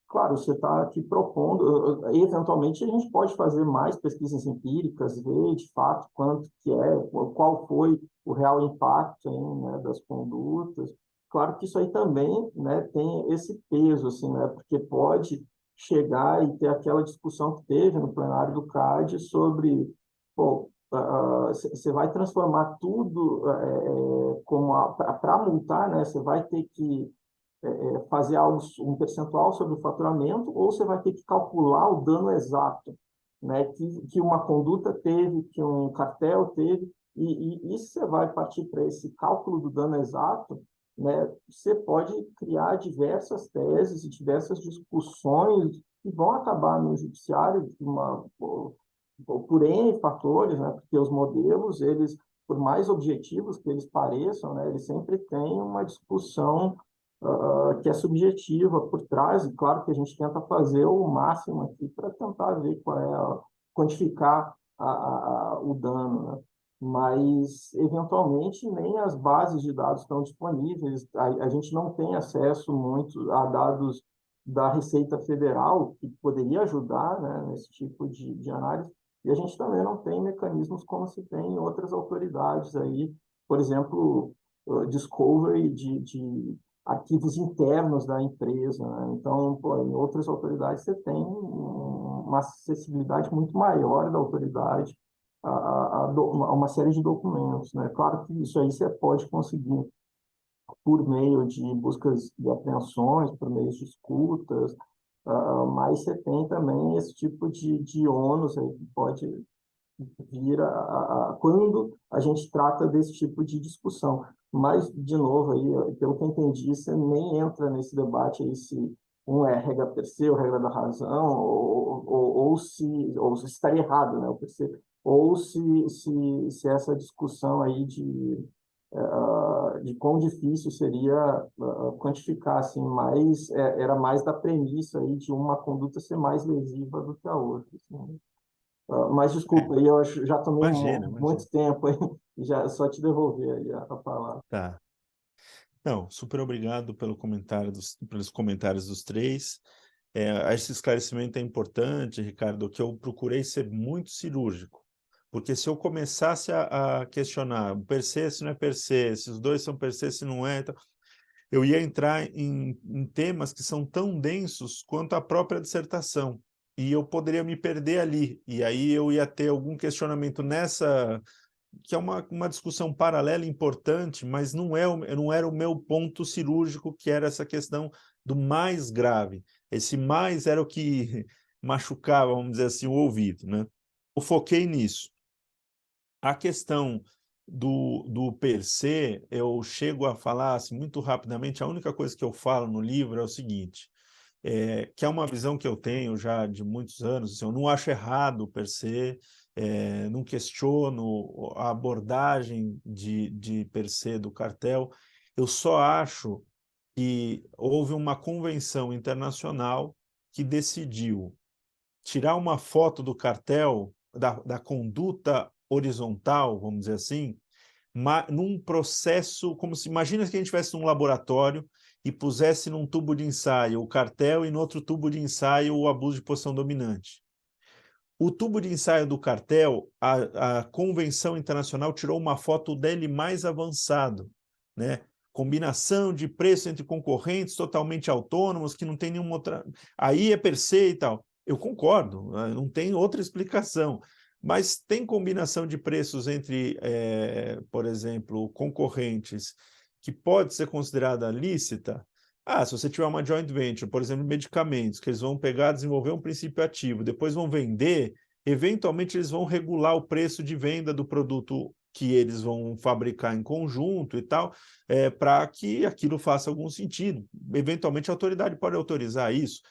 Speaker 1: Claro, você está aqui propondo, eventualmente a gente pode fazer mais pesquisas empíricas, ver de fato quanto que qual foi o real impacto aí, né, das condutas. Claro que isso aí também, né, tem esse peso, assim, né, porque pode chegar e ter aquela discussão que teve no plenário do CAD sobre, pô, você vai transformar tudo como para multar, né, você vai ter que fazer algo, um percentual sobre o faturamento, ou você vai ter que calcular o dano exato, né, que uma conduta teve, que um cartel teve, e se você vai partir para esse cálculo do dano exato, né, você pode criar diversas teses e diversas discussões que vão acabar no judiciário por N fatores, né, porque os modelos, eles, por mais objetivos que eles pareçam, né, eles sempre têm uma discussão que é subjetiva por trás, e claro que a gente tenta fazer o máximo aqui para tentar ver quantificar o dano, né? Mas, eventualmente, nem as bases de dados estão disponíveis, a gente não tem acesso muito a dados da Receita Federal, que poderia ajudar, né, nesse tipo de análise, e a gente também não tem mecanismos como se tem em outras autoridades aí, por exemplo, discovery de arquivos internos da empresa, né? Então, pô, em outras autoridades você tem uma acessibilidade muito maior da autoridade a uma série de documentos, né? Claro que isso aí você pode conseguir por meio de buscas e apreensões, por meio de escutas, mas você tem também esse tipo de ônus aí que pode vir quando a gente trata desse tipo de discussão. Mas, de novo, aí, pelo que eu entendi, você nem entra nesse debate aí se um é regra per se ou regra da razão, ou se estaria errado, né, o per se, ou se essa discussão aí de quão difícil seria quantificar, assim, mas era mais da premissa aí de uma conduta ser mais lesiva do que a outra. Assim. Mas
Speaker 2: É,
Speaker 1: desculpa, aí eu já tomei
Speaker 2: imagina.
Speaker 1: muito tempo aí, já só te devolver aí a palavra.
Speaker 2: Tá. Não, super obrigado pelos comentários dos três. Esse esclarecimento é importante, Ricardo, que eu procurei ser muito cirúrgico, porque se eu começasse a questionar per se, se não é per se, se os dois são per se, se não é, então, eu ia entrar em temas que são tão densos quanto a própria dissertação, e eu poderia me perder ali, e aí eu ia ter algum questionamento nessa, que é uma discussão paralela importante, mas não era o meu ponto cirúrgico, que era essa questão do mais grave. Esse mais era o que machucava, vamos dizer assim, o ouvido, né? Eu foquei nisso. A questão do per se, eu chego a falar assim, muito rapidamente, a única coisa que eu falo no livro é o seguinte, que é uma visão que eu tenho já de muitos anos, assim, eu não acho errado o per se, não questiono a abordagem de per se do cartel, eu só acho que houve uma convenção internacional que decidiu tirar uma foto do cartel, da conduta horizontal, vamos dizer assim, num processo, como se, imagina que a gente estivesse num laboratório e pusesse num tubo de ensaio o cartel e no outro tubo de ensaio o abuso de posição dominante. O tubo de ensaio do cartel, a Convenção Internacional tirou uma foto dele mais avançado, né? Combinação de preço entre concorrentes totalmente autônomos, que não tem nenhuma outra... Aí é per se e tal. Eu concordo, não tem outra explicação. Mas tem combinação de preços entre, por exemplo, concorrentes, que pode ser considerada lícita. Se você tiver uma joint venture, por exemplo, medicamentos, que eles vão pegar, desenvolver um princípio ativo, depois vão vender, eventualmente eles vão regular o preço de venda do produto que eles vão fabricar em conjunto e tal, para que aquilo faça algum sentido. Eventualmente a autoridade pode autorizar isso.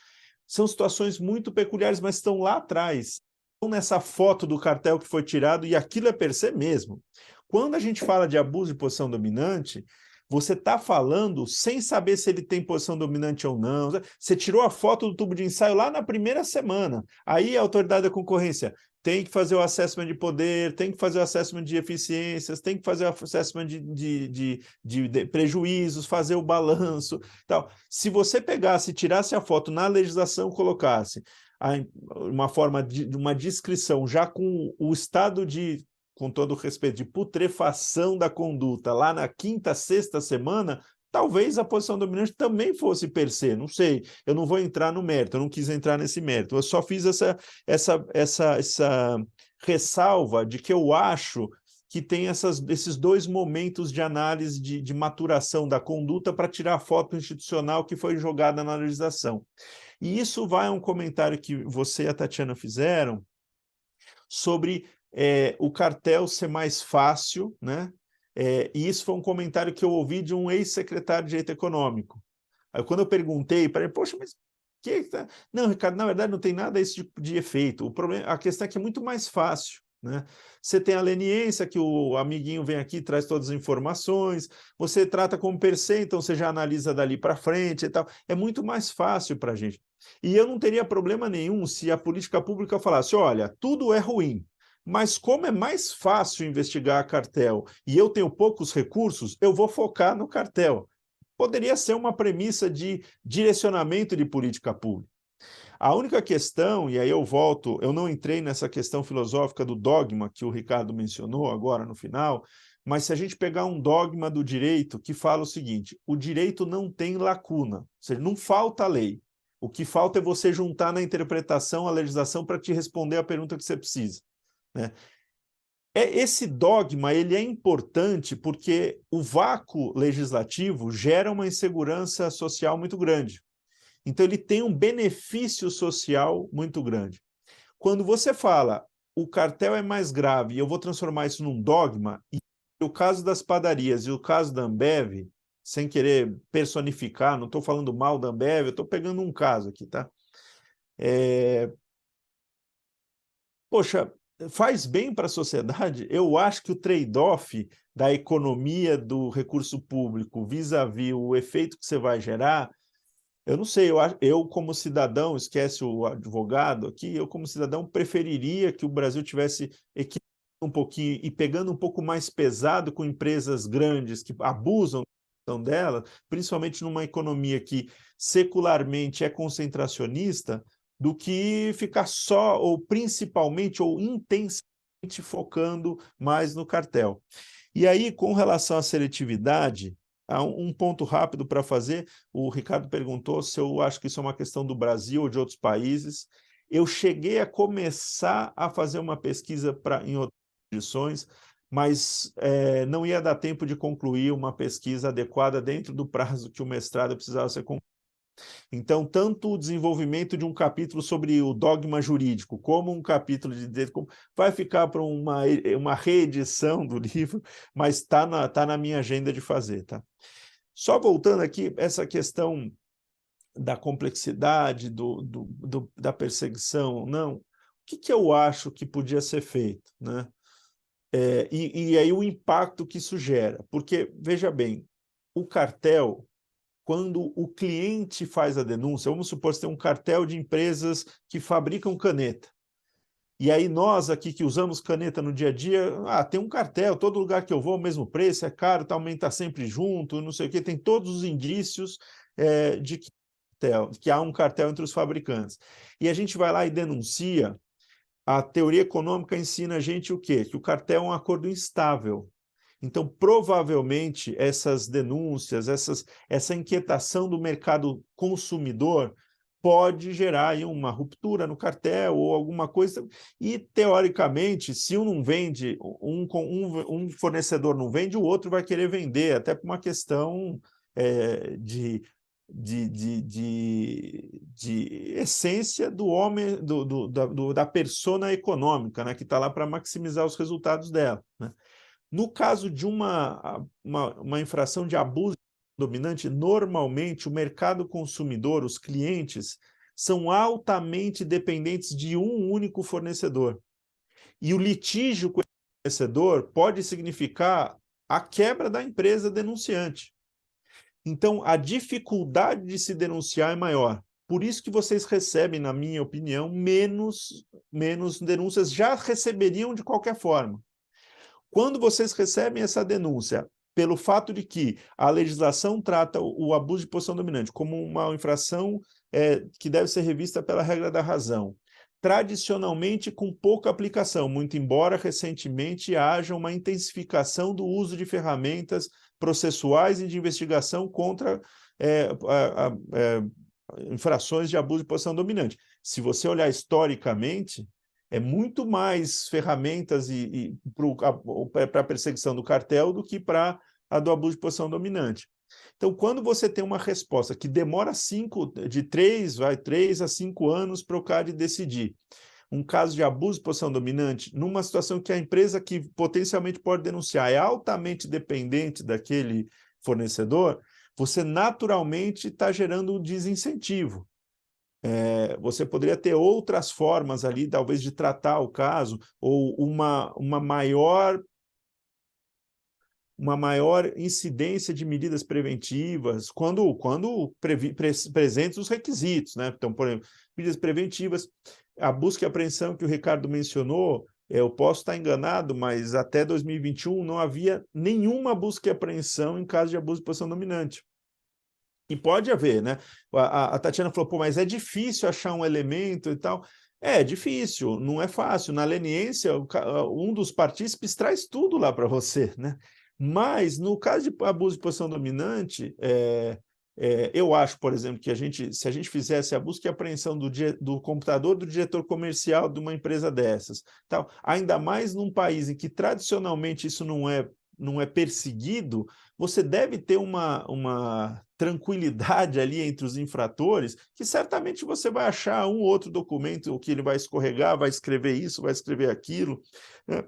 Speaker 2: São situações muito peculiares, mas estão lá atrás. Estão nessa foto do cartel que foi tirado, e aquilo é per se mesmo. Quando a gente fala de abuso de posição dominante, você está falando sem saber se ele tem posição dominante ou não. Você tirou a foto do tubo de ensaio lá na primeira semana. Aí a autoridade da concorrência tem que fazer o assessment de poder, tem que fazer o assessment de eficiências, tem que fazer o assessment de prejuízos, fazer o balanço. Tal. Se você pegasse, tirasse a foto na legislação, colocasse uma forma de uma descrição já com o estado de, com todo o respeito, de putrefação da conduta lá na quinta, sexta semana, talvez a posição dominante também fosse per se, não sei, eu não vou entrar no mérito, eu não quis entrar nesse mérito, eu só fiz essa ressalva de que eu acho que tem esses dois momentos de análise de maturação da conduta para tirar a foto institucional que foi jogada na legislação. E isso vai a um comentário que você e a Tatiana fizeram sobre o cartel ser mais fácil, né? E isso foi um comentário que eu ouvi de um ex-secretário de Direito Econômico. Aí, quando eu perguntei para ele, poxa, mas que tá? Não, Ricardo, na verdade não tem nada esse tipo de efeito. A questão é que é muito mais fácil, né? Você tem a leniência, que o amiguinho vem aqui e traz todas as informações, você trata como per se, então você já analisa dali para frente e tal. É muito mais fácil para a gente. E eu não teria problema nenhum se a política pública falasse, olha, tudo é ruim, mas como é mais fácil investigar cartel e eu tenho poucos recursos, eu vou focar no cartel. Poderia ser uma premissa de direcionamento de política pública. A única questão, e aí eu volto, eu não entrei nessa questão filosófica do dogma que o Ricardo mencionou agora no final, mas se a gente pegar um dogma do direito que fala o seguinte, o direito não tem lacuna, ou seja, não falta lei. O que falta é você juntar na interpretação a legislação para te responder a pergunta que você precisa, né? Esse dogma ele é importante porque o vácuo legislativo gera uma insegurança social muito grande. Então, ele tem um benefício social muito grande. Quando você fala o cartel é mais grave e eu vou transformar isso num dogma, e o caso das padarias e o caso da Ambev, sem querer personificar, não estou falando mal da Ambev, eu estou pegando um caso aqui, tá? Poxa, faz bem para a sociedade? Eu acho que o trade-off da economia do recurso público vis-à-vis o efeito que você vai gerar, eu não sei, eu como cidadão, esquece o advogado aqui, eu como cidadão preferiria que o Brasil tivesse equilibrado um pouquinho e pegando um pouco mais pesado com empresas grandes que abusam dela, principalmente numa economia que secularmente é concentracionista, do que ficar só, ou principalmente, ou intensamente focando mais no cartel. E aí, com relação à seletividade, há um ponto rápido para fazer. O Ricardo perguntou se eu acho que isso é uma questão do Brasil ou de outros países. Eu cheguei a começar a fazer uma pesquisa em outras edições, mas não ia dar tempo de concluir uma pesquisa adequada dentro do prazo que o mestrado precisava ser concluído. Então, tanto o desenvolvimento de um capítulo sobre o dogma jurídico, como um capítulo de direito, vai ficar para uma reedição do livro, mas está na minha agenda de fazer. Tá? Só voltando aqui, essa questão da complexidade, da perseguição, não. O que eu acho que podia ser feito? Né? E aí o impacto que isso gera. Porque, veja bem, o cartel quando o cliente faz a denúncia. Vamos supor que tem um cartel de empresas que fabricam caneta. E aí nós aqui que usamos caneta no dia a dia, tem um cartel, todo lugar que eu vou, o mesmo preço, é caro, também está sempre junto, não sei o quê, tem todos os indícios de que há um cartel entre os fabricantes. E a gente vai lá e denuncia. A teoria econômica ensina a gente o quê? Que o cartel é um acordo instável. Então, provavelmente, essas denúncias, essa inquietação do mercado consumidor pode gerar aí uma ruptura no cartel ou alguma coisa. E, teoricamente, se um não vende, um fornecedor não vende, o outro vai querer vender, até por uma questão de essência do homem, da persona econômica, né, que está lá para maximizar os resultados dela, né? No caso de uma infração de abuso dominante, normalmente o mercado consumidor, os clientes, são altamente dependentes de um único fornecedor. E o litígio com esse fornecedor pode significar a quebra da empresa denunciante. Então, a dificuldade de se denunciar é maior. Por isso que vocês recebem, na minha opinião, menos denúncias, já receberiam de qualquer forma. Quando vocês recebem essa denúncia, pelo fato de que a legislação trata o abuso de posição dominante como uma infração que deve ser revista pela regra da razão, tradicionalmente com pouca aplicação, muito embora recentemente haja uma intensificação do uso de ferramentas processuais e de investigação contra infrações de abuso de posição dominante. Se você olhar historicamente, é muito mais ferramentas para a perseguição do cartel do que para a do abuso de posição dominante. Então, quando você tem uma resposta que demora 3 a 5 anos para o CAD decidir, um caso de abuso de posição dominante, numa situação que a empresa que potencialmente pode denunciar é altamente dependente daquele fornecedor, você naturalmente está gerando um desincentivo. Você poderia ter outras formas ali, talvez, de tratar o caso, ou uma maior incidência de medidas preventivas, quando presentes os requisitos, né? Então, por exemplo, medidas preventivas, a busca e apreensão que o Ricardo mencionou, eu posso estar enganado, mas até 2021 não havia nenhuma busca e apreensão em caso de abuso de posição dominante. E pode haver, né? A Tatiana falou, pô, mas é difícil achar um elemento e tal. É difícil, não é fácil. Na leniência, um dos partícipes traz tudo lá para você, né? Mas, no caso de abuso de posição dominante, eu acho, por exemplo, que se a gente fizesse a busca e apreensão do computador do diretor comercial de uma empresa dessas, tal, ainda mais num país em que tradicionalmente isso não é perseguido, você deve ter uma tranquilidade ali entre os infratores, que certamente você vai achar um ou outro documento que ele vai escorregar, vai escrever isso, vai escrever aquilo, né?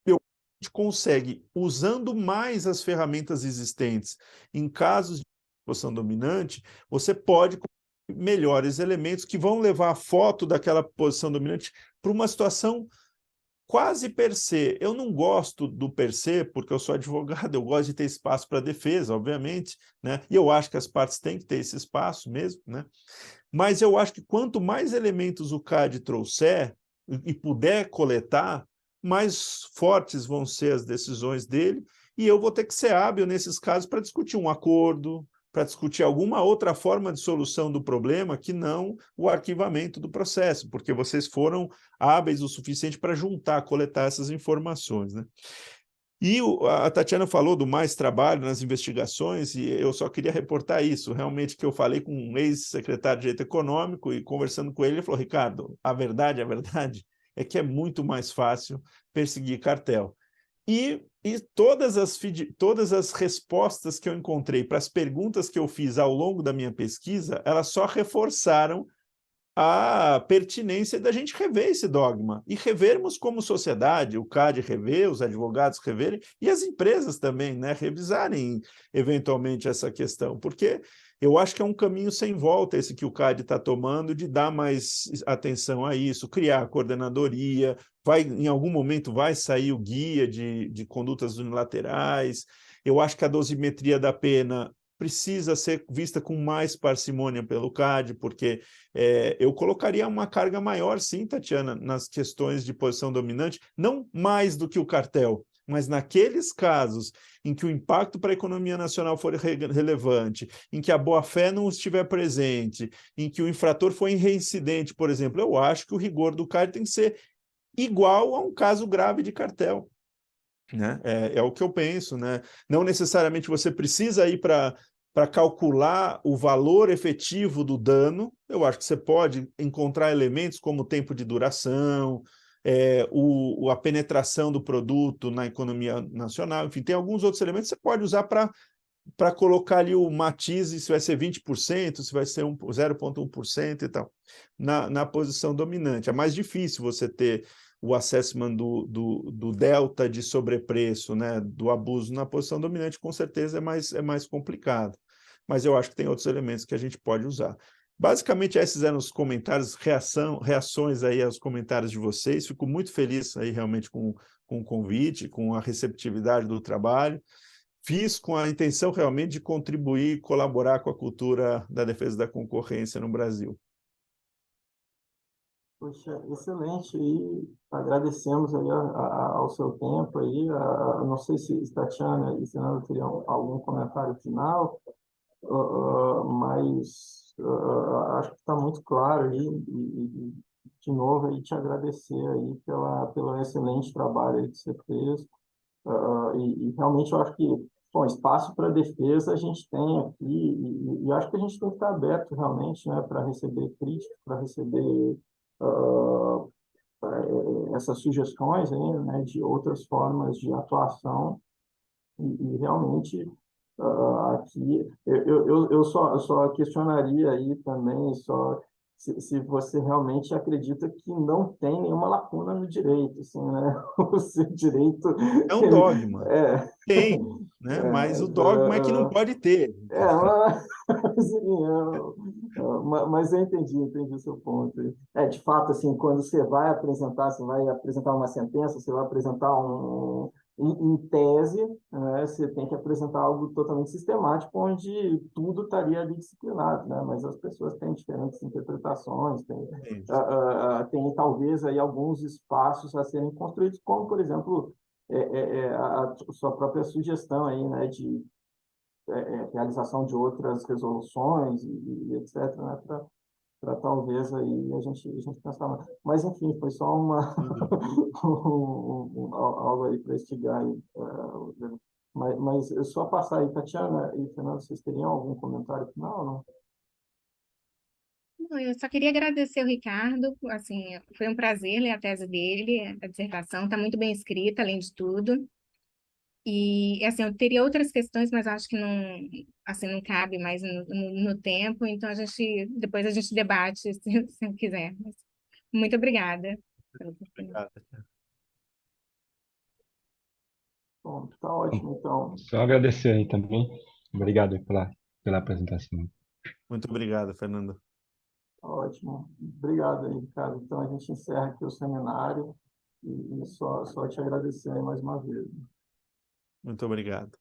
Speaker 2: A gente consegue, usando mais as ferramentas existentes, em casos de posição dominante, você pode melhores elementos que vão levar a foto daquela posição dominante para uma situação quase per se. Eu não gosto do per se, porque eu sou advogado, eu gosto de ter espaço para defesa, obviamente, né? E eu acho que as partes têm que ter esse espaço mesmo, né? Mas eu acho que quanto mais elementos o CAD trouxer e puder coletar, mais fortes vão ser as decisões dele, e eu vou ter que ser hábil nesses casos para discutir um acordo, para discutir alguma outra forma de solução do problema que não o arquivamento do processo, porque vocês foram hábeis o suficiente para juntar, coletar essas informações, né? E a Tatiana falou do mais trabalho nas investigações, e eu só queria reportar isso, realmente, que eu falei com um ex-secretário de Direito Econômico, e conversando com ele falou, Ricardo, a verdade é que é muito mais fácil perseguir cartel. E todas as respostas que eu encontrei para as perguntas que eu fiz ao longo da minha pesquisa, elas só reforçaram a pertinência da gente rever esse dogma e revermos como sociedade, o CAD rever, os advogados reverem e as empresas também, né, revisarem eventualmente essa questão, porque eu acho que é um caminho sem volta esse que o CAD está tomando de dar mais atenção a isso, criar a coordenadoria, em algum momento vai sair o guia de condutas unilaterais. Eu acho que a dosimetria da pena precisa ser vista com mais parcimônia pelo CAD, porque eu colocaria uma carga maior, sim, Tatiana, nas questões de posição dominante, não mais do que o cartel, mas naqueles casos em que o impacto para a economia nacional for relevante, em que a boa-fé não estiver presente, em que o infrator foi reincidente, por exemplo, eu acho que o rigor do CAD tem que ser igual a um caso grave de cartel. Né? É o que eu penso, né? Não necessariamente você precisa ir para calcular o valor efetivo do dano. Eu acho que você pode encontrar elementos como o tempo de duração, a penetração do produto na economia nacional, enfim, tem alguns outros elementos que você pode usar para colocar ali o matiz, se vai ser 20%, se vai ser 0,1% e tal, na posição dominante. É mais difícil você ter o assessment do delta de sobrepreço, né, do abuso na posição dominante, com certeza é mais complicado. Mas eu acho que tem outros elementos que a gente pode usar. Basicamente, esses eram os comentários, reações aí aos comentários de vocês. Fico muito feliz aí realmente com o convite, com a receptividade do trabalho. Fiz com a intenção realmente de contribuir e colaborar com a cultura da defesa da concorrência no Brasil.
Speaker 1: Poxa, excelente, e agradecemos aí ao seu tempo aí, não sei se Tatiana e Fernando teriam algum comentário final, mas acho que está muito claro aí, de novo aí te agradecer aí pelo excelente trabalho aí que você fez, e realmente eu acho que, bom, espaço para defesa a gente tem aqui, e acho que a gente tem que estar aberto realmente, né, para receber críticas, para receber uh, essas sugestões aí, né, de outras formas de atuação, e realmente aqui eu só questionaria aí também só se você realmente acredita que não tem nenhuma lacuna no direito, assim, né? O seu direito
Speaker 2: É um dogma.
Speaker 1: é,
Speaker 2: Tem, né? Mas o dogma é que não pode ter.
Speaker 1: mas eu entendi o seu ponto. De fato, assim, quando você vai apresentar uma sentença, você vai apresentar em tese, né, você tem que apresentar algo totalmente sistemático, onde tudo estaria ali disciplinado, né? Mas as pessoas têm diferentes interpretações, tem talvez aí alguns espaços a serem construídos, como, por exemplo, a sua própria sugestão aí, né, de realização de outras resoluções e etc., né, para talvez aí a gente pensar mais. Mas, enfim, foi só algo aí para instigar aí. Mas eu só passar aí, Tatiana e Fernando, vocês teriam algum comentário final ou não?
Speaker 3: Não, eu só queria agradecer o Ricardo, assim, foi um prazer ler a tese dele, a dissertação está muito bem escrita, além de tudo. E, assim, eu teria outras questões, mas acho que não, assim, não cabe mais no tempo, então depois a gente debate, se quiser. Muito obrigada pela oportunidade.
Speaker 2: Obrigado.
Speaker 1: Bom, tá ótimo, então.
Speaker 4: Só agradecer aí também. Obrigado aí pela apresentação.
Speaker 2: Muito obrigado, Fernando.
Speaker 1: Ótimo. Obrigado aí, Ricardo. Então, a gente encerra aqui o seminário e só te agradecer aí mais uma vez.
Speaker 2: Muito obrigado.